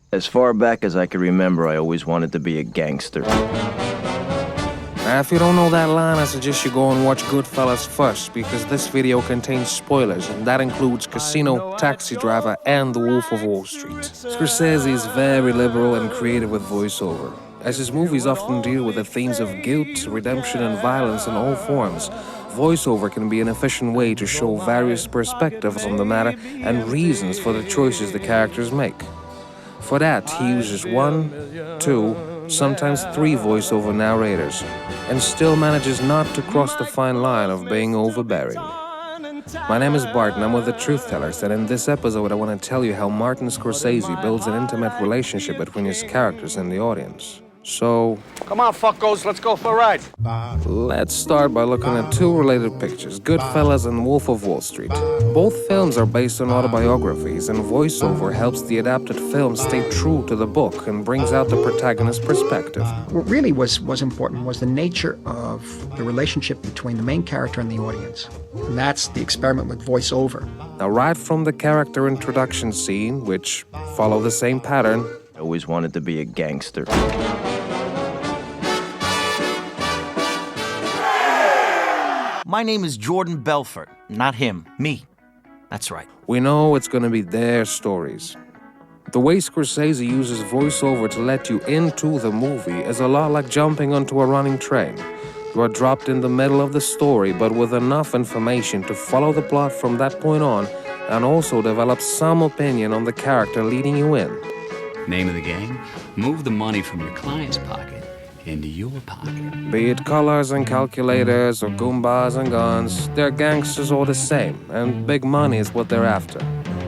As far back as I can remember, I always wanted to be a gangster. Now, if you don't know that line, I suggest you go and watch Goodfellas first, because this video contains spoilers, and that includes Casino, Taxi Driver, and The Wolf of Wall Street. Scorsese is very liberal and creative with voiceover, as his movies often deal with the themes of guilt, redemption, and violence in all forms. Voiceover can be an efficient way to show various perspectives on the matter and reasons for the choices the characters make. For that, he uses 1, 2, sometimes 3 voiceover narrators, and still manages not to cross the fine line of being overbearing. My name is Bart, and I'm with the Truth Tellers, and in this episode I want to tell you how Martin Scorsese builds an intimate relationship between his characters and the audience. So, come on, fuckos, let's go for a ride. Let's start by looking at 2 related pictures, Goodfellas and Wolf of Wall Street. Both films are based on autobiographies, and voiceover helps the adapted film stay true to the book and brings out the protagonist's perspective. What really was important was the nature of the relationship between the main character and the audience. And that's the experiment with voiceover. Now, right from the character introduction scene, which follow the same pattern, I always wanted to be a gangster. My name is Jordan Belfort, not him, me. That's right. we know it's gonna be their stories. The way Scorsese uses voiceover to let you into the movie is a lot like jumping onto a running train. You are dropped in the middle of the story, but with enough information to follow the plot from that point on, and also develop some opinion on the character leading you in. Name of the game? Move the money from your client's pocket into your pocket. Be it colors and calculators or goombas and guns, they're gangsters all the same, and big money is what they're after.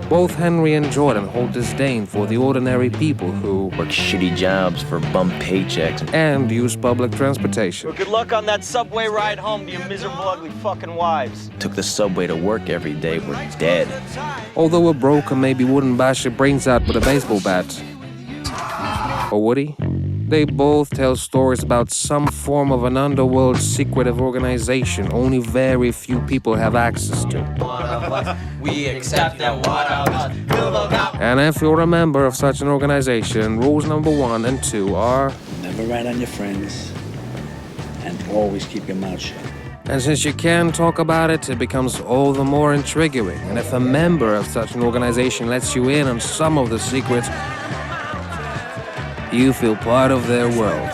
Both Henry and Jordan hold disdain for the ordinary people who Work shitty jobs for bum paychecks. and use public transportation. Well, good luck on that subway ride home to your miserable, ugly fucking wives. Took the subway to work every day. We're dead. Although we're broke and maybe wouldn't bash your brains out with a baseball bat. Or would he? They both tell stories about some form of an underworld secretive organization only very few people have access to. We accept them, what else? And if you're a member of such an organization, rules number 1 and 2 are... Never rat on your friends, and always keep your mouth shut. And since you can talk about it, it becomes all the more intriguing. And if a member of such an organization lets you in on some of the secrets, you feel part of their world.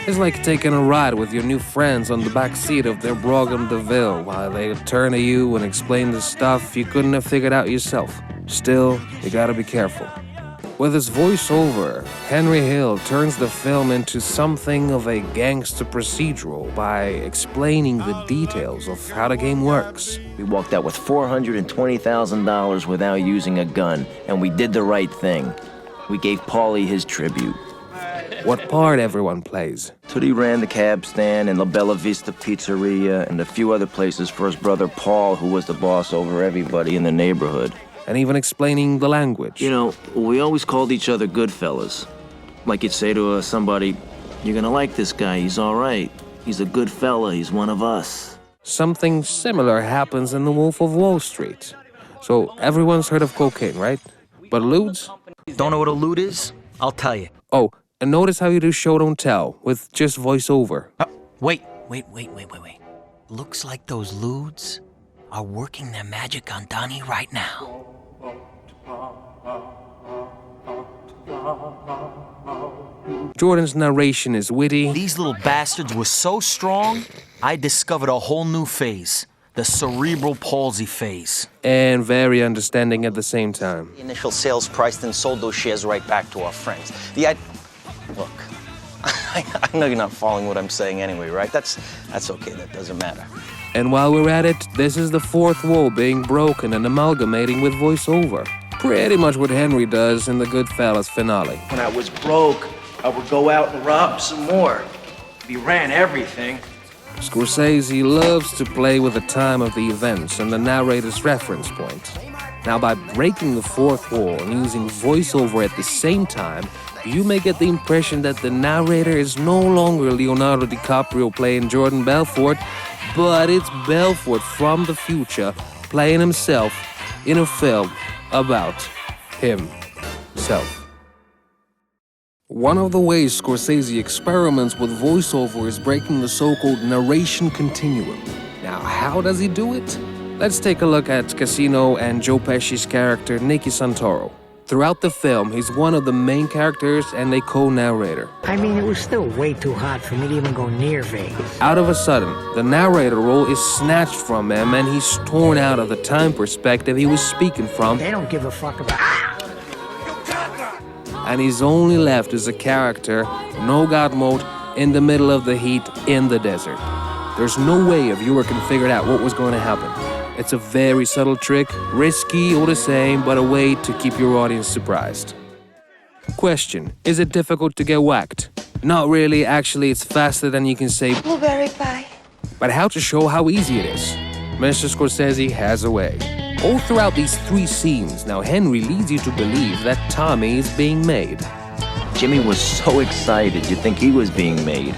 It's like taking a ride with your new friends on the back seat of their Brougham DeVille while they turn to you and explain the stuff you couldn't have figured out yourself. Still, you gotta be careful. With his voiceover, Henry Hill turns the film into something of a gangster procedural by explaining the details of how the game works. We walked out with $420,000 without using a gun, and we did the right thing. We gave Paulie his tribute. What part everyone plays. Tootie ran the cab stand and La Bella Vista Pizzeria and a few other places for his brother Paul, who was the boss over everybody in the neighborhood. And even explaining the language. You know, we always called each other good fellas. Like you'd say to somebody, you're gonna like this guy, he's all right. He's a good fella, he's one of us. Something similar happens in The Wolf of Wall Street. So everyone's heard of cocaine, right? But lewds? Don't know what a loot is? I'll tell you. Oh, and notice how you do show don't tell, with just voiceover. Wait. Looks like those lewds are working their magic on Donnie right now. Jordan's narration is witty. These little bastards were so strong, I discovered a whole new phase. The cerebral palsy phase. And very understanding at the same time. The initial sales price, then sold those shares right back to our friends. Look, I know you're not following what I'm saying anyway, right? That's okay, that doesn't matter. And while we're at it, this is the fourth wall being broken and amalgamating with voiceover. Pretty much what Henry does in the Goodfellas finale. When I was broke, I would go out and rob some more. We ran everything. Scorsese loves to play with the time of the events and the narrator's reference point. Now, by breaking the fourth wall and using voiceover at the same time, you may get the impression that the narrator is no longer Leonardo DiCaprio playing Jordan Belfort, but it's Belfort from the future playing himself in a film about himself. One of the ways Scorsese experiments with voiceover is breaking the so-called narration continuum. Now, how does he do it? Let's take a look at Casino and Joe Pesci's character, Nicky Santoro. Throughout the film, he's one of the main characters and a co-narrator. I mean, it was still way too hot for me to even go near Vegas. Out of a sudden, the narrator role is snatched from him and he's torn out of the time perspective he was speaking from. They don't give a fuck about... And he's only left as a character, no God mode, in the middle of the heat in the desert. There's no way a viewer can figure out what was going to happen. It's a very subtle trick, risky all the same, but a way to keep your audience surprised. Question: is it difficult to get whacked? Not really, actually it's faster than you can say blueberry pie. But how to show how easy it is? Mr. Scorsese has a way. All throughout these 3 scenes, now Henry leads you to believe that Tommy is being made. Jimmy was so excited you'd think he was being made.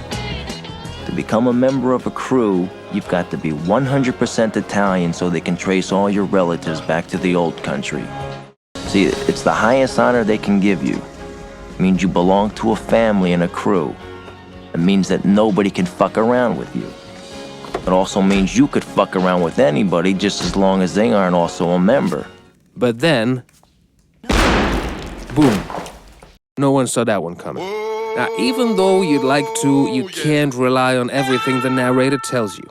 To become a member of a crew, you've got to be 100% Italian so they can trace all your relatives back to the old country. See, it's the highest honor they can give you. It means you belong to a family and a crew. It means that nobody can fuck around with you. It also means you could fuck around with anybody just as long as they aren't also a member. But then, boom. No one saw that one coming. Now, even though you'd like to, you can't rely on everything the narrator tells you.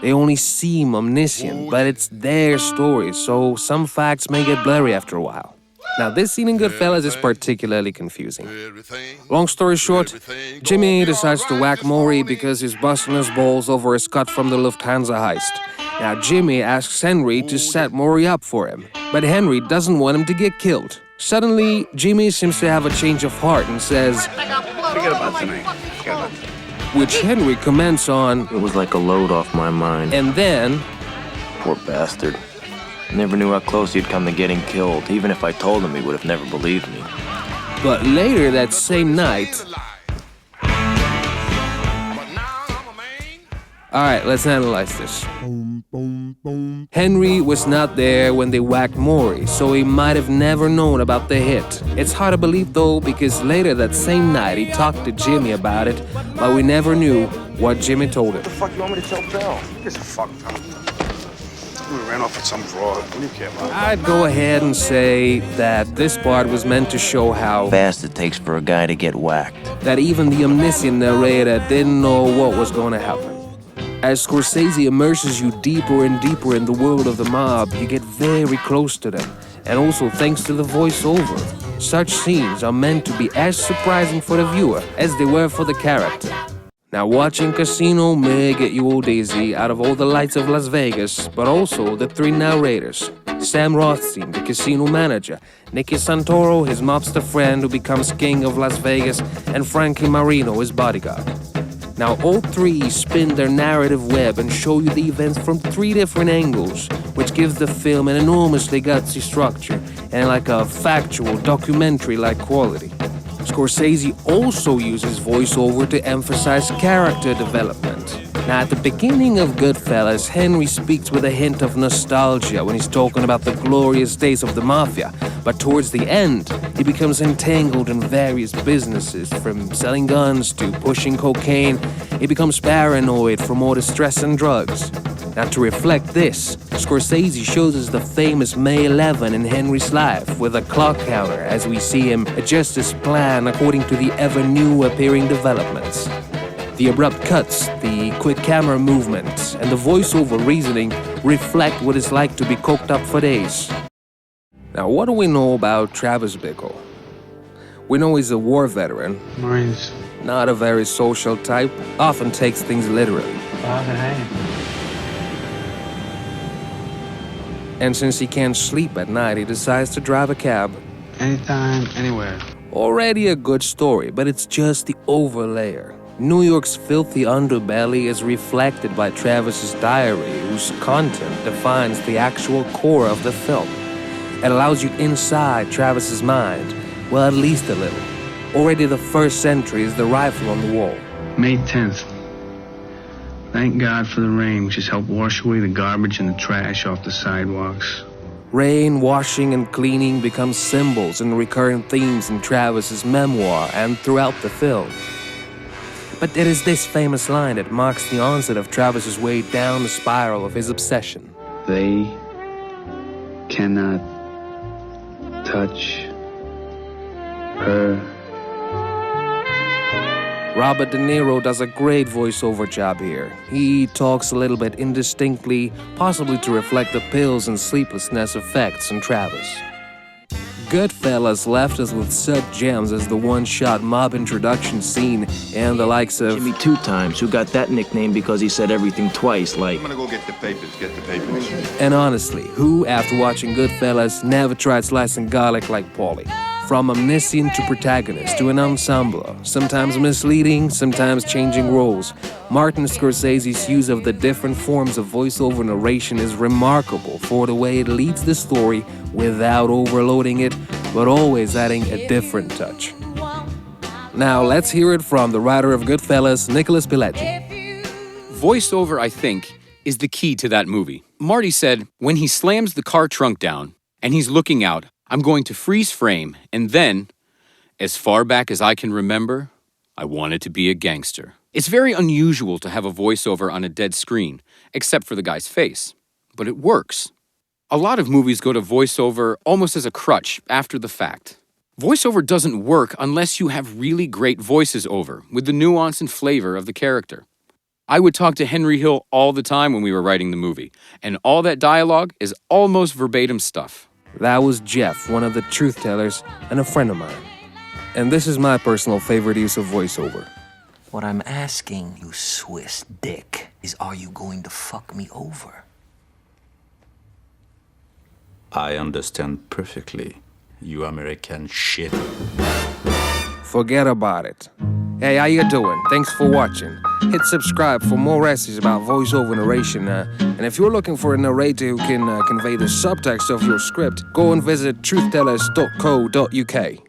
They only seem omniscient, but it's their story, so some facts may get blurry after a while. Now, this scene in Goodfellas is particularly confusing. Long story short, Jimmy decides to whack Maury because he's busting his balls over his cut from the Lufthansa heist. Now, Jimmy asks Henry to set Maury up for him, but Henry doesn't want him to get killed. Suddenly, Jimmy seems to have a change of heart and says, Forget about tonight. Forget about tonight. Which Henry comments on, it was like a load off my mind. And then, poor bastard. Never knew how close he'd come to getting killed. Even if I told him, he would have never believed me. But later that same night... Alright, let's analyze this. Henry was not there when they whacked Maury, so he might have never known about the hit. It's hard to believe though, because later that same night he talked to Jimmy about it, but we never knew what Jimmy told him. What the fuck you want me to tell Bill? He gives a fuck, pal. We ran off with some fraud. What do you care about? I'd go ahead and say that this part was meant to show how fast it takes for a guy to get whacked. That even the omniscient narrator didn't know what was going to happen. As Scorsese immerses you deeper and deeper in the world of the mob, you get very close to them. And also thanks to the voiceover. Such scenes are meant to be as surprising for the viewer as they were for the character. Now, watching Casino may get you all dizzy out of all the lights of Las Vegas, but also the 3 narrators. Sam Rothstein, the casino manager, Nicky Santoro, his mobster friend who becomes king of Las Vegas, and Frankie Marino, his bodyguard. Now, all 3 spin their narrative web and show you the events from 3 different angles, which gives the film an enormously gutsy structure and like a factual, documentary-like quality. Scorsese also uses voiceover to emphasize character development. Now, at the beginning of Goodfellas, Henry speaks with a hint of nostalgia when he's talking about the glorious days of the mafia. But towards the end, he becomes entangled in various businesses, from selling guns to pushing cocaine. He becomes paranoid from all the stress and drugs. Now, to reflect this, Scorsese shows us the famous May 11 in Henry's life with a clock counter as we see him adjust his plan according to the ever-new appearing developments. The abrupt cuts, the quick camera movements, and the voiceover reasoning reflect what it's like to be coked up for days. Now, what do we know about Travis Bickle? We know he's a war veteran. Marines. Not a very social type, often takes things literally. And since he can't sleep at night, he decides to drive a cab. Anytime, anywhere. Already a good story, but it's just the overlayer. New York's filthy underbelly is reflected by Travis's diary, whose content defines the actual core of the film. It allows you inside Travis's mind, well, at least a little. Already the first entry is the rifle on the wall. May 10th. Thank God for the rain, which has helped wash away the garbage and the trash off the sidewalks. Rain, washing, and cleaning become symbols and recurrent themes in Travis's memoir and throughout the film. But there is this famous line that marks the onset of Travis's way down the spiral of his obsession. They cannot touch her. Robert De Niro does a great voiceover job here. He talks a little bit indistinctly, possibly to reflect the pills and sleeplessness effects on Travis. Goodfellas left us with such gems as the one-shot mob introduction scene and the likes of Jimmy Two Times, who got that nickname because he said everything twice, like... I'm gonna go get the papers. And honestly, who, after watching Goodfellas, never tried slicing garlic like Paulie? From omniscient to protagonist to an ensemble, sometimes misleading, sometimes changing roles, Martin Scorsese's use of the different forms of voiceover narration is remarkable for the way it leads the story without overloading it, but always adding a different touch. Now let's hear it from the writer of Goodfellas, Nicholas Pileggi. Voiceover, I think, is the key to that movie. Marty said, when he slams the car trunk down and he's looking out, I'm going to freeze frame, and then, as far back as I can remember, I wanted to be a gangster. It's very unusual to have a voiceover on a dead screen, except for the guy's face. But it works. A lot of movies go to voiceover almost as a crutch after the fact. Voiceover doesn't work unless you have really great voices over, with the nuance and flavor of the character. I would talk to Henry Hill all the time when we were writing the movie, and all that dialogue is almost verbatim stuff. That was Jeff, one of the truth tellers, and a friend of mine. And this is my personal favorite use of voiceover. What I'm asking you, Swiss dick, is are you going to fuck me over? I understand perfectly, you American shit. Forget about it. Hey, how you doing? Thanks for watching. Hit subscribe for more essays about voiceover narration. And if you're looking for a narrator who can convey the subtext of your script, go and visit truthtellers.co.uk.